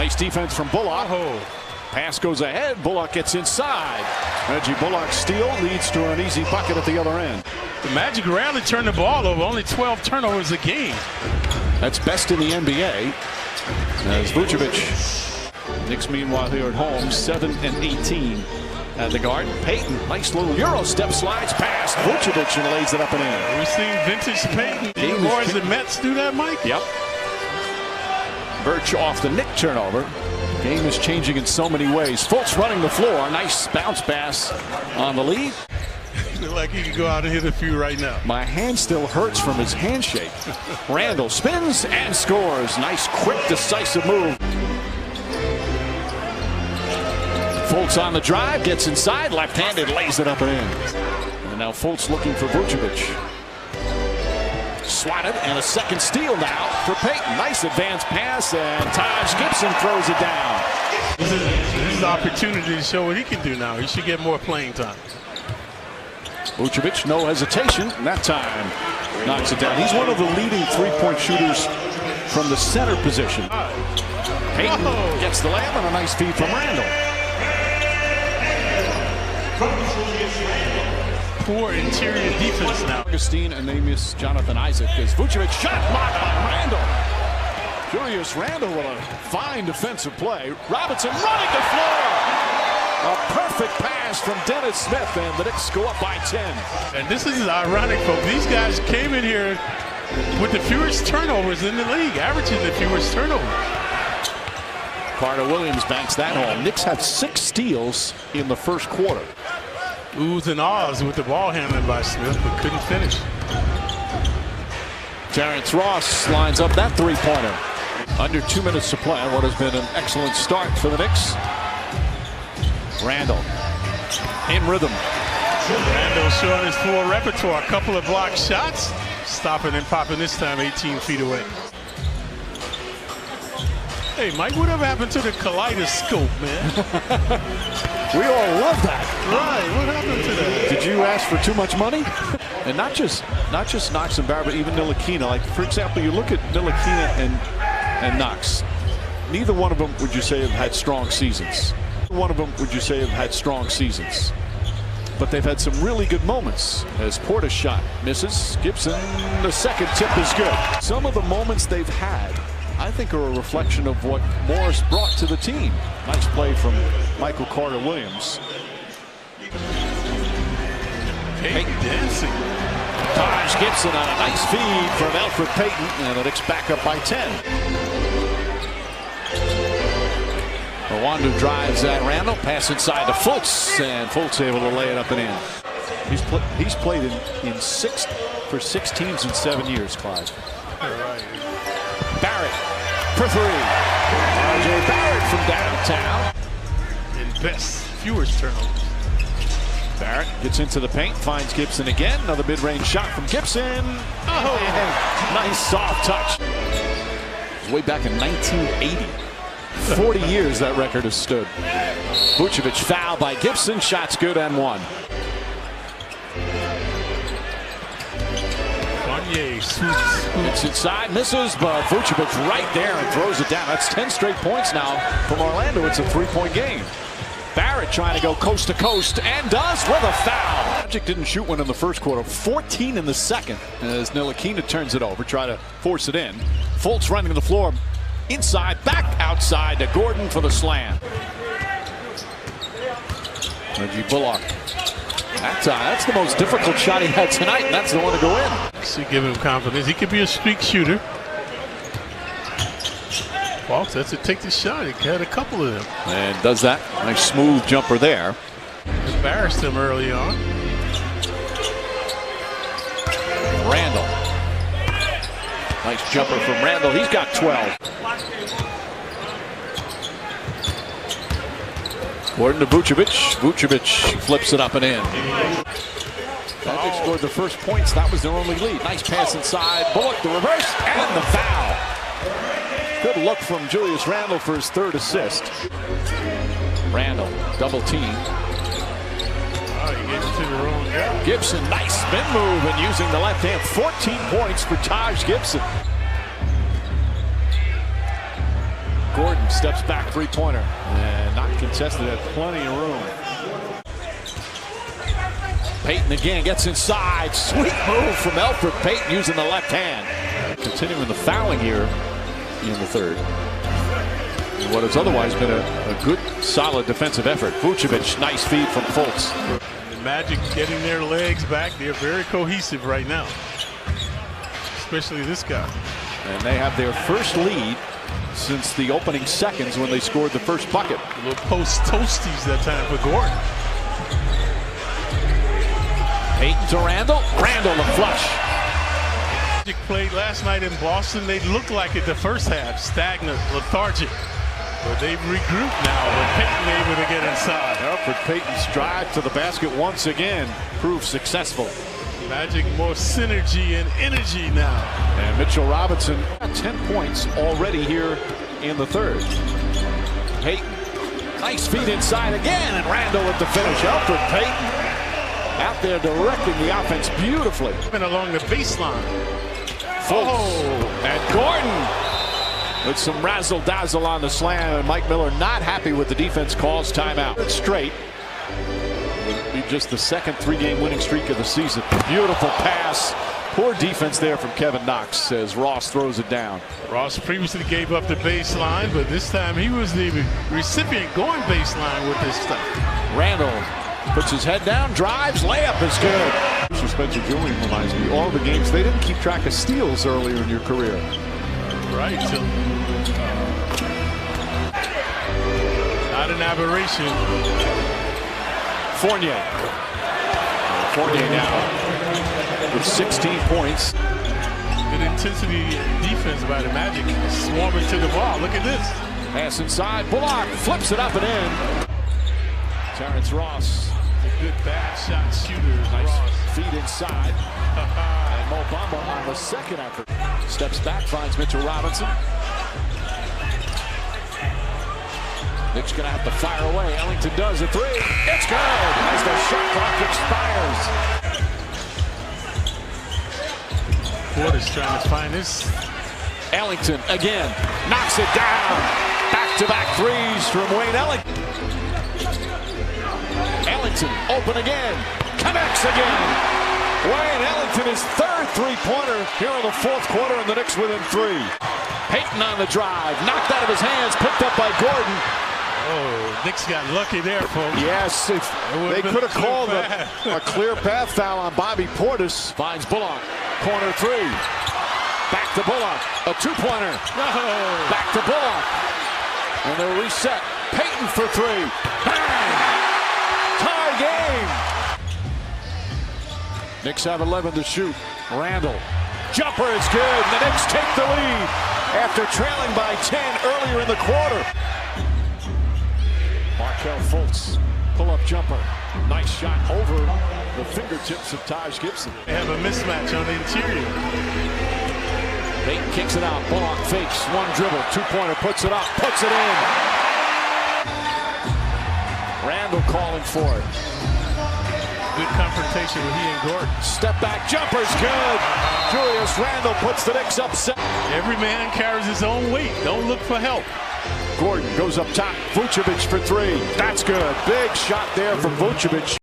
Nice defense from Bullock. Pass goes ahead. Bullock gets inside. Reggie Bullock's steal leads to an easy bucket at the other end. The Magic rarely turn the ball over. Only 12 turnovers a game. That's best in the NBA. As Vucevic. Knicks meanwhile here at home 7-18 at the Garden. Payton, nice little Euro step slides past Vucevic and lays it up and in. We've seen vintage Payton. More as the Mets do that, Mike? Yep. Birch off the Knick turnover. Game is changing in so many ways. Fultz running the floor. Nice bounce pass on the lead. Look like he could go out and hit a few right now. My hand still hurts from his handshake. Randall spins and scores. Nice, quick, decisive move. Fultz on the drive, gets inside, left-handed, lays it up and in. And now Fultz looking for Vucevic. Swatted, and a second steal now for Payton. Nice advanced pass, and Taj Gibson throws it down. This is an opportunity to show what he can do now. He should get more playing time. Vucevic, no hesitation, and that time knocks it down. He's one of the leading three-point shooters from the center position. Payton gets the layup and a nice feed from Randall. Poor interior defense now. Augustine and Amius Jonathan Isaac as Vucevic shot blocked by Randall. Julius Randall with a fine defensive play. Robinson running the floor. A perfect pass from Dennis Smith, and the Knicks go up by 10. And this is ironic, folks. These guys came in here with the fewest turnovers in the league, averaging the fewest turnovers. Carter Williams banks that home. Knicks had 6 steals in the first quarter. Oohs and ahs with the ball handling by Smith, but couldn't finish. Terrence Ross lines up that three-pointer. Under 2 minutes to play. What has been an excellent start for the Knicks. Randall in rhythm. Randall showing his full repertoire. A couple of blocked shots. Stopping and popping this time 18 feet away. Hey, Mike, whatever happened to the kaleidoscope, man? We all love that. Right, what happened to that? Did you ask for too much money? And not just Knox and Barrett, but even Ntilikina. Like, for example, you look at Ntilikina and Knox. Neither one of them would you say have had strong seasons. One of them would you say have had strong seasons. But they've had some really good moments. As Porter's shot misses, Gibson, the second tip is good. Some of the moments they've had, I think, are a reflection of what Morris brought to the team. Nice play from Michael Carter Williams. Payton dancing. Taj Gibson on a nice feed from Elfrid Payton, and the Knicks back up by 10. Rwanda drives at Randall, pass inside to Fultz, and Fultz able to lay it up and in. He's played for 6 teams in 7 years, Clyde. Right. Barrett for 3. R.J. Barrett from downtown. And best, fewest turnovers. Barrett gets into the paint, finds Gibson again. Another mid-range shot from Gibson. Oh, and nice soft touch. Way back in 1980. 40 years that record has stood. Vucevic foul by Gibson. Shots good and 1. It's inside, misses, but Vucevic right there and throws it down. That's 10 straight points now from Orlando. It's a 3-point game. Barrett trying to go coast to coast and does with a foul. Magic didn't shoot one in the first quarter, 14 in the second as Ntilikina turns it over, try to force it in. Fultz running the floor. Inside, back outside to Gordon for the slam. Reggie Bullock. That's the most difficult shot he had tonight, and that's the one to go in. Should give him confidence. He could be a streak shooter. Fox has to take the shot. He had a couple of them. And does that. Nice smooth jumper there. Embarrassed him early on. Randall. Nice jumper from Randall. He's got 12. Gordon to Vucevic. Vucevic flips it up and in. Magic scored the first points. That was their only lead. Nice pass inside. Bullock, the reverse, and the foul. Good look from Julius Randall for his 3rd assist. Randall, double team. Oh, he gets to the wrong guy. Gibson, nice spin move and using the left hand. 14 points for Taj Gibson. Gordon steps back, three-pointer. And not contested, had plenty of room. Payton again gets inside. Sweet move from Elfrid Payton using the left hand. Continuing the fouling here in the third. What has otherwise been a good, solid defensive effort. Vucevic, nice feed from Fultz. The Magic getting their legs back. They're very cohesive right now, especially this guy. And they have their first lead since the opening seconds when they scored the first bucket. A little post toasties that time for Gordon. Payton to Randall. Randall the flush. Magic played last night in Boston. They looked like it the first half, stagnant, lethargic. But they've regrouped now with Payton able to get inside. Elfrid Payton's drive to the basket once again proved successful. Magic more synergy and energy now. And Mitchell Robinson, 10 points already here in the third. Payton, nice feed inside again, and Randall with the finish. Elfrid Payton out there directing the offense beautifully. And along the baseline. And Gordon with some razzle-dazzle on the slam, and Mike Miller not happy with the defense calls timeout. Straight. It'll be just the second three-game winning streak of the season. Beautiful pass. Poor defense there from Kevin Knox as Ross throws it down. Ross previously gave up the baseline, but this time he was the recipient going baseline with this stuff. Randall puts his head down, drives, layup is good. Spencer Julian reminds me, all the games, they didn't keep track of steals earlier in your career. Right. Not an aberration. Fournier now with 16 points. Good intensity defense by the Magic. Swarming to the ball. Look at this. Pass inside. Bullock flips it up and in. Terrence Ross. A good bad shot shooter. Nice Ross. feed inside. And Mo Bamba on the second effort. Steps back, finds Mitchell Robinson. Knicks going to have to fire away. Ellington does a three. It's good as the shot clock expires. Porter's trying to find this. Ellington again knocks it down. Back-to-back threes from Wayne Ellington. Ellington open again. Connects again. Wayne Ellington, his third three-pointer here in the fourth quarter, and the Knicks within three. Payton on the drive, knocked out of his hands, picked up by Gordon. Oh, Knicks got lucky there, folks. Yes, they could have called a clear path foul on Bobby Portis. Finds Bullock, corner three. Back to Bullock, a two-pointer. No. Back to Bullock, and they'll reset. Payton for three. Bang! Tie game. Knicks have 11 to shoot. Randall. Jumper is good. The Knicks take the lead after trailing by 10 earlier in the quarter. Markelle Fultz. Pull-up jumper. Nice shot over the fingertips of Taj Gibson. They have a mismatch on the interior. Payton kicks it out. Bullock fakes. One dribble. Two-pointer. Puts it up. Puts it in. Randall calling for it. Good confrontation with he and Gordon. Step back jumper's good. Julius Randle puts the Knicks upset. Every man carries his own weight. Don't look for help. Gordon goes up top. Vucevic for three. That's good. Big shot there from Vucevic.